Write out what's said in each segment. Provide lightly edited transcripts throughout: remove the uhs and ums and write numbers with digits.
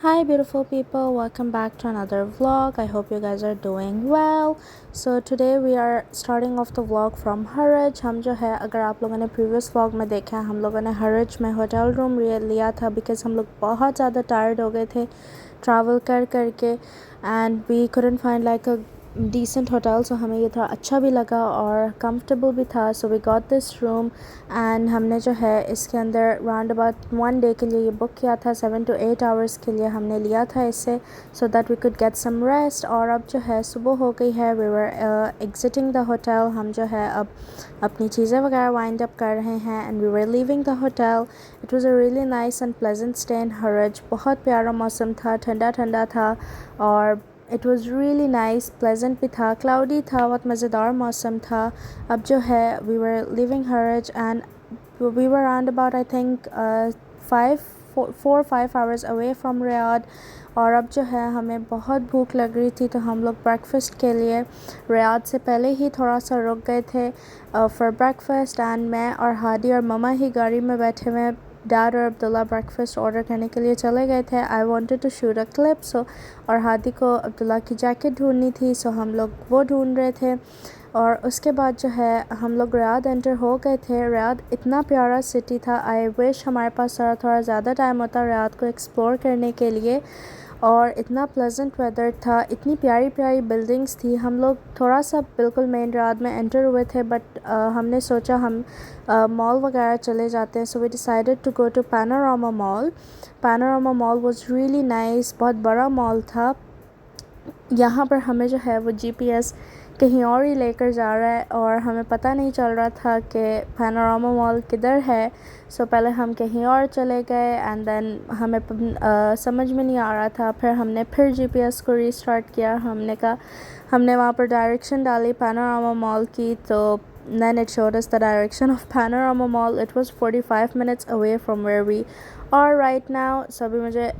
Hi, beautiful people. Welcome back to another vlog. I hope you guys are doing well. So today we are starting off the vlog from Haraj. हम जो है अगर आप लोगों ने previous vlog में देखा है हम लोगों ने हरज में होटल रूम लिया था because हम लोग बहुत ज़्यादा tired हो गए थे travel कर करके and we couldn't find like a decent hotel, so हमें ये थोड़ा अच्छा भी लगा और comfortable भी था. So we got this room and हमने जो है इसके अंदर round about 1 day के लिए ये book किया था. 7 to 8 hours के लिए हमने लिया था इससे so that we could get some rest. और अब जो है सुबह हो गई है. We were exiting the hotel. हम जो है अब अपनी चीज़ें वगैरह wind up कर रहे हैं and we were leaving the hotel. It was a really nice and pleasant stay in Haraj. बहुत प्यारा मौसम था, ठंडा ठंडा था और it was really nice, pleasant भी था, क्लाउडी था, बहुत मज़ेदार मौसम था. अब जो है we were living Kharj and we were around about I think 5 hours away from Riyadh. और अब जो है हमें बहुत भूख लग रही थी तो हम लोग ब्रेकफास्ट के लिए रियाद से पहले ही थोड़ा सा रुक गए थे फॉर ब्रेकफास्ट. एंड मैं और हादी और ममा ही गाड़ी में बैठे हुए डैड और अब्दुल्ला ब्रेकफास्ट ऑर्डर करने के लिए चले गए थे. I wanted to shoot a clip so और हादी को अब्दुल्ला की जैकेट ढूंढनी थी सो हम लोग वो ढूंढ रहे थे. और उसके बाद जो है हम लोग रियाद एंटर हो गए थे. रियाद इतना प्यारा सिटी था. आई विश हमारे पास थोड़ा ज़्यादा टाइम होता रियाद को एक्सप्लोर करने के लिए. और इतना प्लेजेंट वेदर था, इतनी प्यारी प्यारी बिल्डिंग्स थी. हम लोग थोड़ा सा बिल्कुल मेन रियाद में एंटर हुए थे बट हमने सोचा हम मॉल वगैरह चले जाते हैं. So we decided to go to Panorama mall. Panorama mall was really nice, बहुत बड़ा मॉल था. यहाँ पर हमें जो है वो जीपीएस कहीं और ही लेकर जा रहा है और हमें पता नहीं चल रहा था कि पैनोरामा मॉल किधर है. सो पहले हम कहीं और चले गए एंड देन हमें समझ में नहीं आ रहा था. फिर हमने फिर जीपीएस को रीस्टार्ट किया. हमने वहाँ पर डायरेक्शन डाली पैनोरामा मॉल की तो then it showed us the direction of Panorama Mall. It was 45 minutes away from where we are right now. So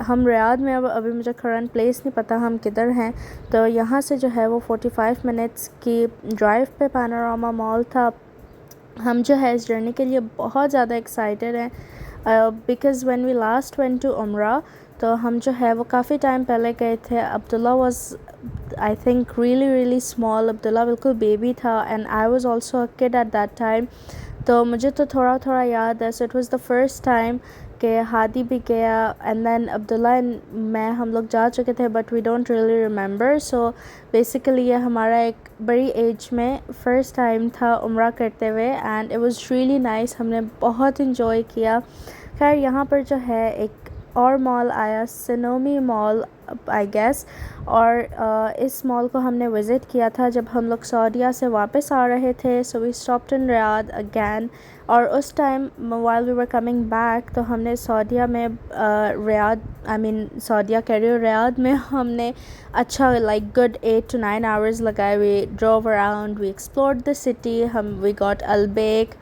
हम रियाद में अभी मुझे करंट प्लेस नहीं पता हम किधर हैं. तो यहाँ से जो है वो 45 मिनट्स की ड्राइव पे पैनोरामा मॉल था. हम जो है इस जर्नी के लिए बहुत ज़्यादा एक्साइटेड हैं because when we last went to उम्रा तो हम जो है वो काफ़ी टाइम पहले गए थे. Abdullah was I think really small. Abdullah बिल्कुल बेबी था and I was also a kid at that time. तो मुझे तो थोड़ा थोड़ा याद है. So it was the first time कि हादी भी गया एंड देन अब्दुल्ला एंड मैं हम लोग जा चुके थे but we don't really remember. So basically ये हमारा एक बड़ी एज में फ़र्स्ट टाइम था उम्रा करते हुए and it was really nice. हमने बहुत इन्जॉय किया. खैर यहाँ पर जो है एक और मॉल आया, सिनोमी मॉल आई गेस. और इस मॉल को हमने विज़िट किया था जब हम लोग सऊदीया से वापस आ रहे थे. So we stopped in Riyadh again. और उस time while we were coming back तो हमने सऊदीया में रियाद सऊदीया कह रही हूँ रियाद में हमने अच्छा लाइक गुड 8 to 9 hours लगाए. We drove around, we explored the city. We got Albaik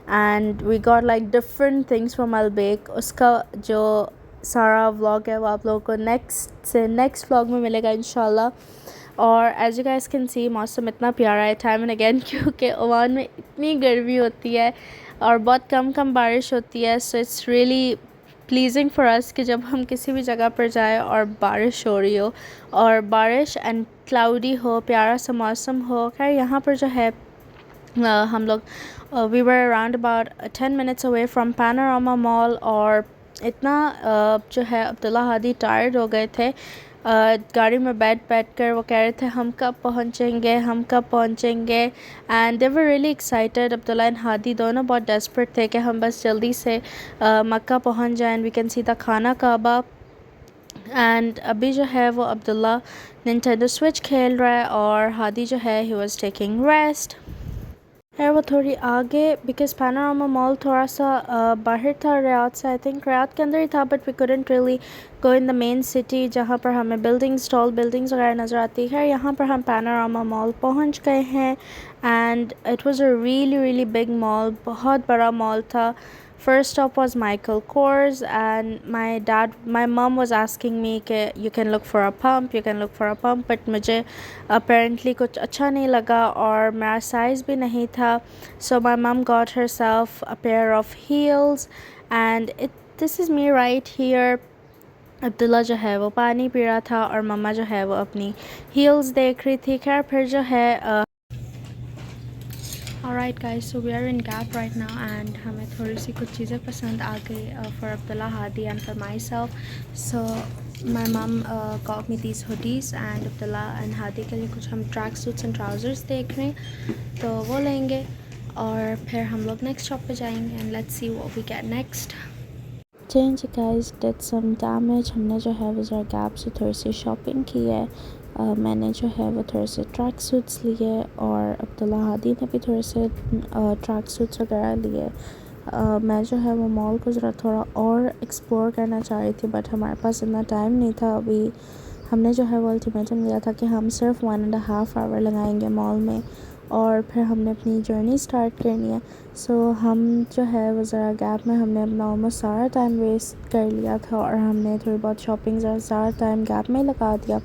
and we got like different things from Albaik. उसका जो सारा व्लॉग है वो आप लोगों को नेक्स्ट व्लॉग में मिलेगा इंशाल्लाह. और as you guys can see मौसम इतना प्यारा है टाइम एंड अगेन क्योंकि ओमान में इतनी गर्मी होती है और बहुत कम बारिश होती है. So it's really pleasing for us कि जब हम किसी भी जगह पर जाएं और बारिश हो रही हो और बारिश एंड क्लाउडी हो, प्यारा सा मौसम हो. खैर यहाँ पर जो है हम लोग we were around about 10 minutes away from Panorama mall. और इतना जो है अब्दुल्ला हादी टायर्ड हो गए थे गाड़ी में बैठ कर. वो कह रहे थे हम कब पहुँचेंगे and they were really excited. Abdullah and Hadi दोनों बहुत डेस्परेट थे कि हम बस जल्दी से मक्का पहुँच जाएं. वी कैन सी द खाना काबा. एंड अभी जो है वो अब्दुल्ला निंटेंडो स्विच खेल रहा है और हादी जो है ही वाज टेकिंग रेस्ट. है वो थोड़ी आगे बिकॉज पैनोरामा मॉल थोड़ा सा बाहर था रियाद से. आई थिंक रियाद के अंदर ही था but we couldn't really go in the main city जहाँ पर हमें टॉल बिल्डिंग्स वगैरह नज़र आती है. यहाँ पर हम पैनोरामा मॉल पहुँच गए हैं and it was a really big mall. बहुत बड़ा मॉल था. First stop was Michael Kors and my mom was asking me कि you can look for a pump but मुझे apparently कुछ अच्छा नहीं लगा और मेरा size भी नहीं था. So my mom got herself a pair of heels and this is me right here. عبداللہ جو ہے وہ پانی پی رہا تھا اور مما جو ہے وہ اپنی ہیلز دیکھ رہی تھی. خیر پھر جو ہے alright guys, so we are in Gap right now and ہمیں تھوڑی سی کچھ چیزیں پسند آ گئی for Abdullah, Hadi and for myself. So my mom got me these hoodies and Abdullah and Hadi کے لیے کچھ ہم ٹریک سوٹس اینڈ ٹراؤزرس دیکھ رہے ہیں تو وہ لیں گے اور پھر ہم لوگ نیکسٹ شاپ پہ جائیں گے and let's see what we get next. Change guys did some damage. ہم نے جو ہے وہ ذرا گیپ سے تھوڑی سی شاپنگ کی ہے. میں نے جو ہے وہ تھوڑے سے ٹریک سوٹس لیے اور عبداللہ ہادی نے بھی تھوڑے سے ٹریک سوٹس وغیرہ لیے. میں جو ہے وہ مال کو ذرا تھوڑا اور ایکسپلور کرنا چاہ رہی تھی بٹ ہمارے پاس اتنا ٹائم نہیں تھا. ابھی ہم نے جو ہے وہ الٹیمیٹم لیا تھا کہ ہم صرف 1.5 hour لگائیں گے مال میں اور پھر ہم نے اپنی جرنی سٹارٹ کرنی ہے. سو ہم جو ہے وہ ذرا گیپ میں ہم نے اپنا آلموسٹ سارا ٹائم ویسٹ کر لیا تھا اور ہم نے تھوڑی بہت شاپنگ سارا ٹائم گیپ میں لگا دیا.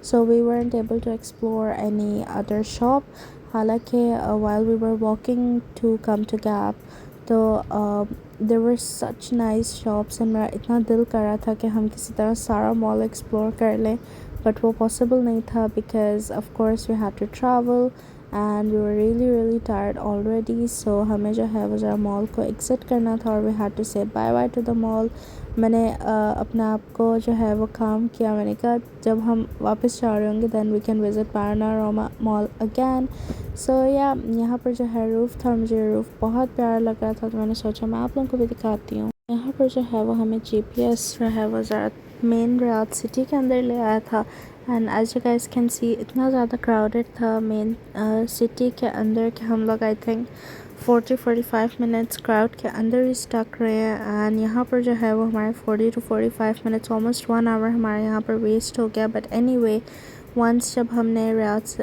So we weren't able to explore any other shop. حالانکہ while we were walking to come to Gap تو there were such nice shops and میرا اتنا دل کر رہا تھا کہ ہم کسی طرح سارا مال ایکسپلور کر لیں بٹ وہ پاسبل نہیں تھا because of course we had to travel and we were really tired already. So ہمیں جو ہے وہ ذرا مال کو ایگزٹ کرنا تھا اور we had to say bye bye to the mall. میں نے اپنے آپ کو جو ہے وہ کام کیا. میں نے کہا جب ہم واپس جا رہے ہوں گے then we can visit Panorama Mall again. So yeah, یہاں پر جو ہے روف تھا, مجھے روف بہت پیارا لگ رہا تھا تو میں نے سوچا میں آپ لوگوں کو بھی دکھاتی ہوں. یہاں پر جو ہے وہ ہمیں جی پی ایس جو ہے وہ ذرا مین ریاض سٹی کے اندر لے آیا تھا and as you guys can see اتنا زیادہ کراؤڈڈ تھا مین سٹی کے اندر کہ ہم لوگ آئی تھنک 40-45 منٹس کراؤڈ کے اندر ہی اسٹک رہے ہیں. اینڈ یہاں پر جو ہے وہ ہمارے 40-45 منٹس آلموسٹ 1 hour ہمارے یہاں پر ویسٹ ہو گیا. بٹ اینی وے ونس جب ہم نے ریاض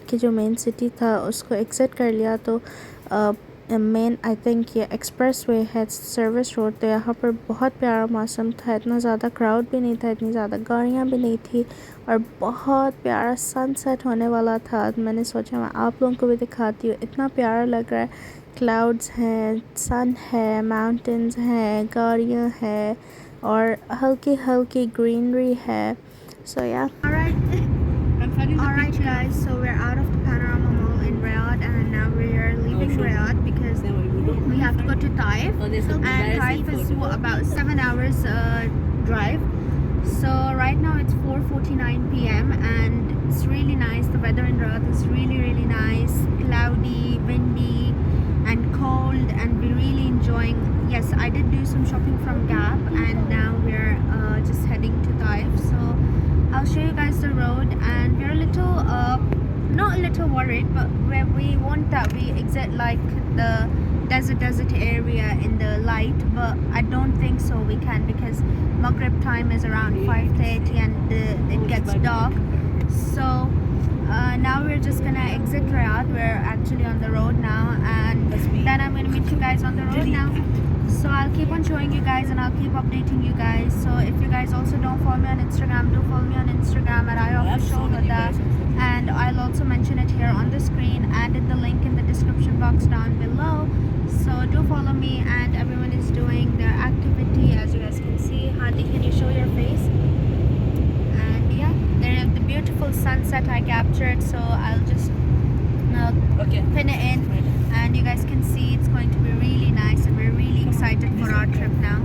کی جو مین سٹی تھا اس کو ایگزٹ کر لیا تو مین آئی تھنک یہ ایکسپریس وے ہے سروس روڈ. تو یہاں پر بہت پیارا موسم تھا, اتنا زیادہ کراؤڈ بھی نہیں تھا, اتنی زیادہ گاڑیاں بھی نہیں تھی اور بہت پیارا سن سیٹ ہونے والا تھا. میں نے سوچا میں آپ لوگوں کو بھی دکھاتی ہوں, اتنا پیارا لگ رہا ہے. کلاؤڈز ہیں, سن ہے, ماؤنٹینز ہیں, گاڑیاں ہیں اور ہلکی گرینری ہے. So yeah. Alright guys, so we're out of the Panorama Mall in Riyadh and now we are leaving Riyadh because we have to go to Taif and Taif is about 7 hours drive. So right now it's 4:49 p.m. and it's really nice. The weather in Riyadh is really nice, cloudy, windy and cold and we're really enjoying. Yes, I did do some shopping from Gap and now we're just heading to Taif. So I'll show you guys the road and we're a little not a little worried but we want that we exit like the desert area in the light but I don't think so we can because Maghrib time is around 5:30 and it gets dark. So now we're just gonna exit Riyadh. We're actually on the road now and then I'm gonna meet you guys on the road now. So I'll keep on showing you guys and I'll keep updating you guys. So if you guys also don't follow me on Instagram, do follow me on Instagram at IOfficialHuda and I'll also mention it here on the screen and in the link in the description box down below. So do follow me and everyone is doing their activity as you guys can see. Hadi, can you show your face? And yeah, there is the beautiful sunset I captured, so I'll just pin it in and you guys can see it's going to be really nice and we're really excited for our trip now.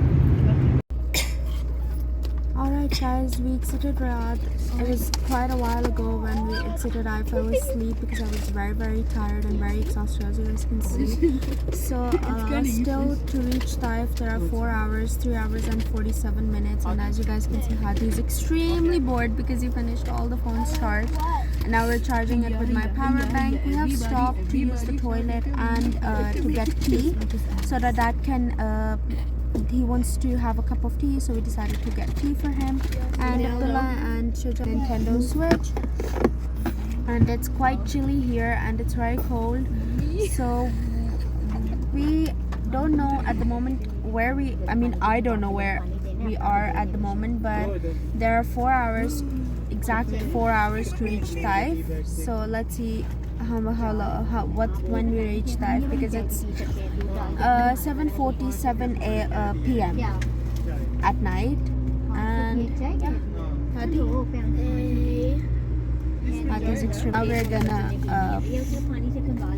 Alright guys, we exited Riyadh. It was quite a while ago when we exited. I fell asleep because I was very tired and very exhausted as you guys can see. So still to reach Taif there are 4 hours, 3 hours and 47 minutes and as you guys can see Hadi is extremely bored because he finished all the phone's charge and now we're charging it with my power bank. We have stopped to use the toilet and to get tea so that can he wants to have a cup of tea so we decided to get tea for him and Abdullah and Shuja Nintendo Switch and it's quite chilly here and it's very cold so we don't know at the moment where I don't know where we are at the moment but there are 4 hours, exact 4 hours to reach Taif. So let's see when we reach Taif because it's 7:47 p.m. at night and Hadi? Hadi's extreme. Now we're gonna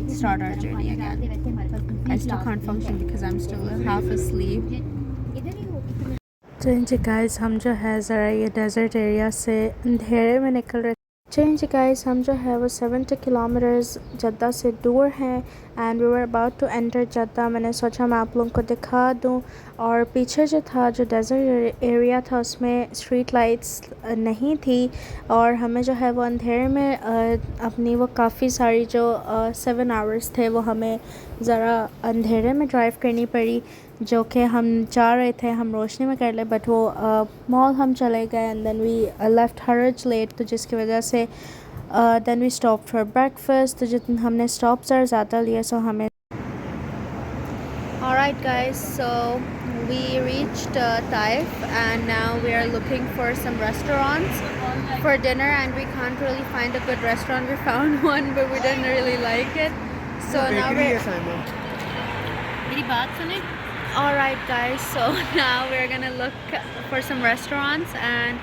start our journey again. I still can't function because I'm still half asleep. Change guys ہم جو ہے ذرا یہ desert area سے اندھیرے میں نکل رہے چینج گائز ہم جو ہے وہ 70 کلومیٹرز جدہ سے دور ہیں and we were about to enter Jeddah. میں نے سوچا میں آپ لوگوں کو دکھا دوں. اور پیچھے جو تھا جو ڈیزرٹ ایریا تھا اس میں اسٹریٹ لائٹس نہیں تھی اور ہمیں جو ہے وہ اندھیرے میں اپنی وہ کافی ساری جو 7 آورس تھے وہ ہمیں ذرا اندھیرے میں ڈرائیو کرنی پڑی, جو کہ ہم چاہ رہے تھے ہم روشنی میں کر لیں, بٹ وہ مال ہم چلے گئے and then we left Kharj late, تو جس کی وجہ سے then we stop for breakfast. تو جتنے ہم نے اسٹاپ سر زیادہ لیے سو ہمیں. Alright guys, so we reached Taif and now we are looking for some restaurants for dinner and we can't really find a good restaurant. We found one but we didn't really like it. So now we're... میری بات سنیں. Alright guys, so now we're gonna look for some restaurants and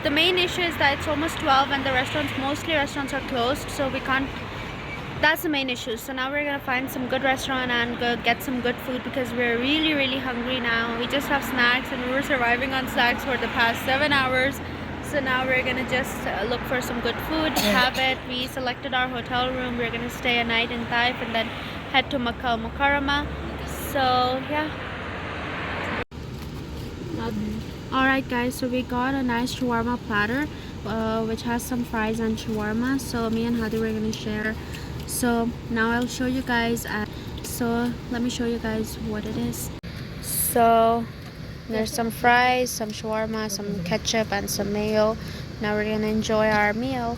the main issue is that it's almost 12 and the restaurants are closed, so we can't, that's the main issue. So now we're gonna find some good restaurant and go get some good food because we're really hungry now. We just have snacks and we were surviving on snacks for the past 7 hours. So now we're gonna just look for some good food, have it. We selected our hotel room. We're gonna stay a night in Taif and then head to Makkah al-Mukarramah. So yeah. Alright guys, so we got a nice shawarma platter which has some fries and shawarma. So me and Hadi were gonna share. So now I'll show you guys. So let me show you guys what it is. So there's some fries, some shawarma, some ketchup and some mayo. Now we're gonna enjoy our meal.